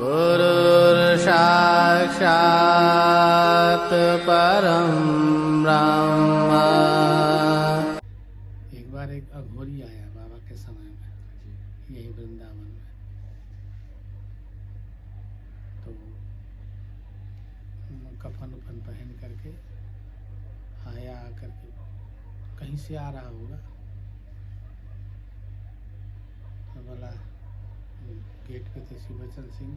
गुरुर्साक्षात् परं ब्रह्म। एक बार एक अघोरी आया बाबा के समय में, यही वृंदावन में। तो कफन उफन पहन करके आया, आकर के कहीं से आ रहा होगा। तो बोला, गेट पे थे शिवचंद सिंह,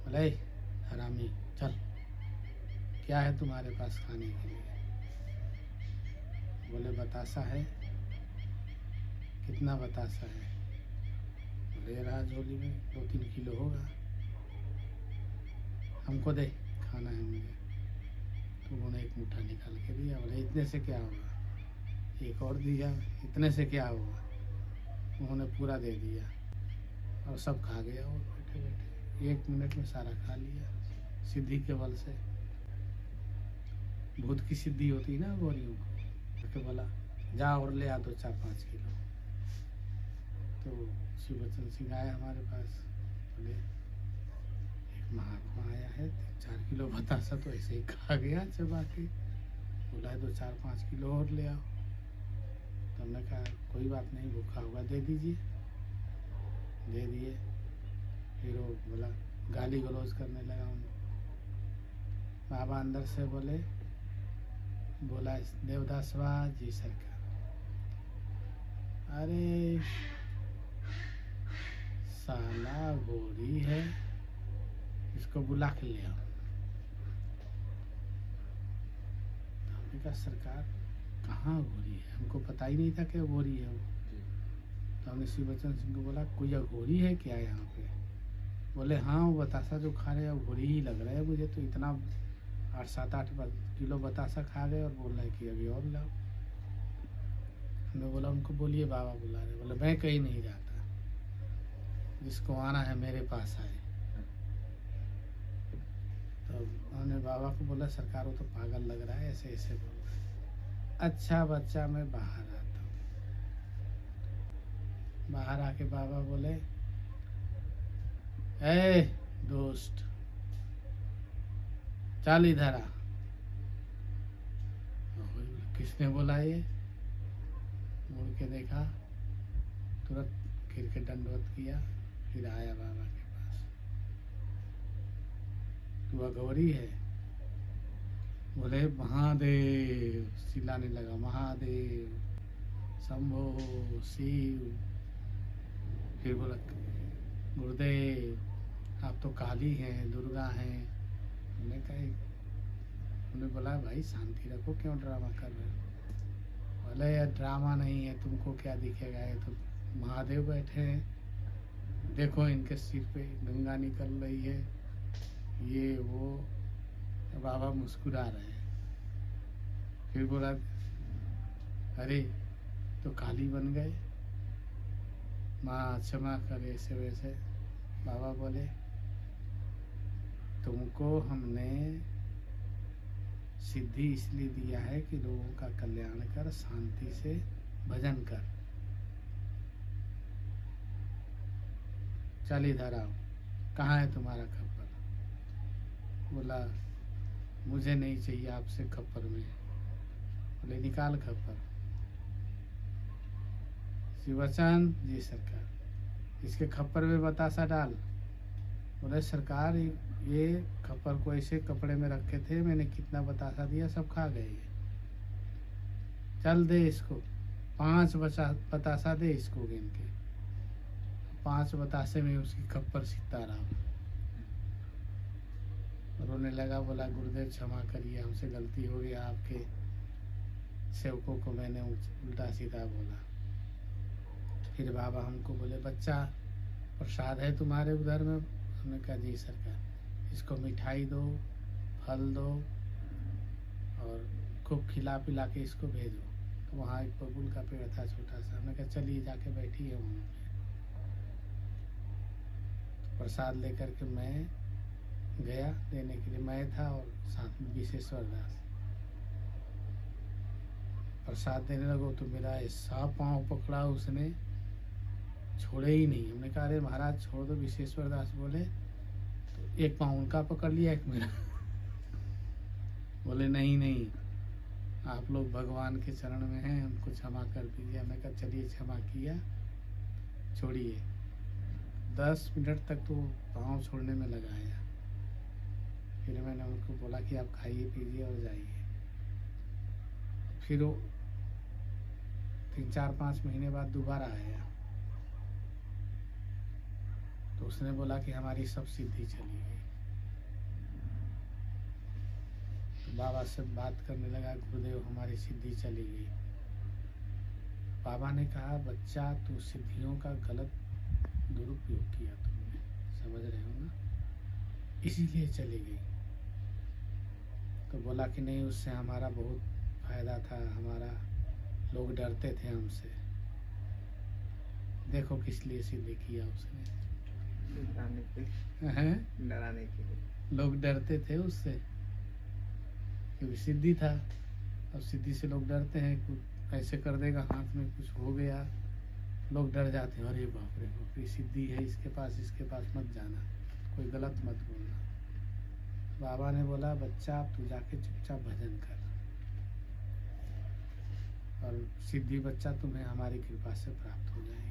बोले हरामी चल, क्या है तुम्हारे पास खाने के लिए? बोले बतासा है। कितना बतासा है? बोले रहा झोली में 2-3 किलो होगा, हमको दे, खाना है मुझे। तो उन्होंने एक मुट्ठा निकाल के दिया। बोले इतने से क्या होगा? एक और दिया, इतने से क्या होगा? उन्होंने पूरा दे दिया और सब खा गया। और बैठे बैठे 1 मिनट में सारा खा लिया, सिद्धि के बल से। भूत की सिद्धि होती है ना गौरियों को। तो बोला जा और ले आ दो 4-5 किलो। तो शिवचंद सिंह आया हमारे पास, बोले एक महात्मा आया है, 4 किलो बतासा तो ऐसे ही खा गया चबा के। बोला 2-4-5 किलो और ले आओ। तो हमने कहा कोई बात नहीं, भूखा होगा, दे दीजिए। दे दिए। फिर वो बोला, गाली गलौज करने लगा उनको। बाबा अंदर से बोले, बोला देवदास वाह जी सरकार, अरे साला गोरी है, इसको बुला के ले आओ। हमने कहा सरकार कहाँ गोरी है? हमको पता ही नहीं था कि गोरी है वो। तो हमने शिवचंद सिंह को बोला कोई अघोरी है क्या यहाँ पे? बोले हाँ, वो बतासा जो खा रहे हैं अघोरी ही लग रहा है मुझे। तो इतना 8-7-8 किलो बतासा खा गए और बोल रहे कि अभी और लाओ। हमने बोला उनको बोलिए बाबा बुला रहे। बोले मैं कहीं नहीं जाता, जिसको आना है मेरे पास आए। तो हमने बाबा को बोला सरकार वो तो पागल लग रहा है, ऐसे ऐसे बोल रहा है। अच्छा बच्चा मैं बाहर आता हूँ। बाहर आके बाबा बोले ए दोस्त चल इधर आ। किसने बोला ये? मुड़ के देखा, तुरंत गिर के दंडवत किया, फिर आया बाबा के पास। तू अघोरी है? बोले महादेव, चिल्लाने लगा महादेव, शंभो, शिव। फिर बोला गुरुदेव आप तो काली हैं, दुर्गा हैं। हमने कहा, उन्होंने बोला भाई शांति रखो, क्यों ड्रामा कर रहे हो? बोले यार ड्रामा नहीं है, तुमको क्या दिखेगा, ये तो महादेव बैठे हैं, देखो इनके सिर पे गंगा निकल रही है, ये वो। बाबा मुस्कुरा रहे हैं। फिर बोला अरे तो काली बन गए, माँ क्षमा कर, ऐसे वैसे। बाबा बोले तुमको हमने सिद्धि इसलिए दिया है कि लोगों का कल्याण कर, शांति से भजन कर। चल इधर आओ, कहाँ है तुम्हारा खप्पर? बोला मुझे नहीं चाहिए आपसे खप्पर में। बोले निकाल खप्पर। शिवचंद जी सरकार, इसके खप्पर में बतासा डाल। बोले सरकार ये खप्पर को ऐसे कपड़े में रखे थे, मैंने कितना बतासा दिया, सब खा गए। चल दे इसको, 5 बतासा दे इसको गिन के। 5 बतासे में उसकी खप्पर सीता रहा। रोने लगा, बोला गुरुदेव क्षमा करिए, हमसे गलती हो गई, आपके सेवकों को मैंने उल्टा सीधा बोला। फिर बाबा हमको बोले बच्चा प्रसाद है तुम्हारे उधर में? हमने कहा जी सरकार। इसको मिठाई दो, फल दो और खूब खिला पिला के इसको भेजो। तो वहाँ एक बबूल का पेड़ था छोटा सा, हमने कहा चलिए जाके बैठी है वहाँ पे। तो प्रसाद लेकर के मैं गया देने के लिए, मैं था और साथ में विशेश्वर दास। प्रसाद देने लगो तो मेरा ऐसा पाँव पकड़ा उसने, छोड़े ही नहीं। हमने कहा अरे महाराज छोड़ दो। विशेश्वर दास बोले एक पाँव उनका पकड़ लिया, एक मेरा। बोले नहीं नहीं, आप लोग भगवान के चरण में हैं, हमको क्षमा कर दीजिए। मैं कहा चलिए क्षमा किया, छोड़िए। 10 मिनट तक तो पाँव छोड़ने में लगाया। फिर मैंने उनको बोला कि आप खाइए पीजिए और जाइए। फिर वो 3-4-5 महीने बाद दोबारा आया, तो उसने बोला कि हमारी सब सिद्धि चली गई। तो बाबा से बात करने लगा, गुरुदेव हमारी सिद्धि चली गई। बाबा ने कहा बच्चा, तू सिद्धियों का गलत दुरुपयोग किया तुमने, समझ रहे हो ना, इसीलिए चली गई। तो बोला कि नहीं, उससे हमारा बहुत फायदा था, हमारा लोग डरते थे हमसे। देखो किस लिए सिद्धि किया उसने, डराने के लिए। लोग डरते थे उससे, क्योंकि सिद्धि था। अब सिद्धि से लोग डरते हैं, कुछ ऐसे कर देगा, हाथ में कुछ हो गया, लोग डर जाते हैं, अरे बाप रे बाप, ये सिद्धि है, इसके पास मत जाना, कोई गलत मत बोलना। बाबा ने बोला बच्चा, आप तू जाके चुपचाप भजन कर, और सिद्धि बच्चा तुम्हें हमारी कृपा से प्राप्त हो जाएगी।